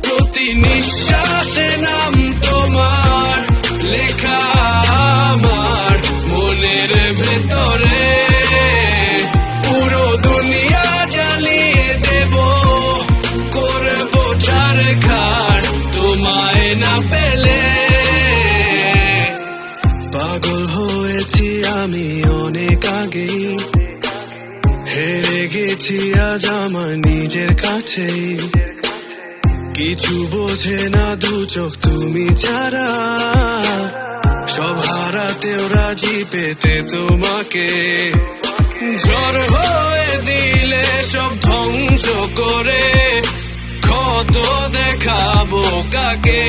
প্রতি নিঃশ্বাসে নাম তোমার লেখা আমার মনের ভেতরে, পুরো দুনিয়া জ্বালিয়ে দেব, করবো ছারখার তোমায় না পেলে। পাগল হয়েছি আমি অনেক আগেই, হেরে গেছি আজ আমার নিজের কাছেই। কিছু বোঝে না দু চোখ তুমি ছাড়া, সব হারাতেও রাজি পেতে তোমাকে। ঝড় হয়ে দিলে সব ধ্বংস করে, ক্ষত দেখাবো কাকে।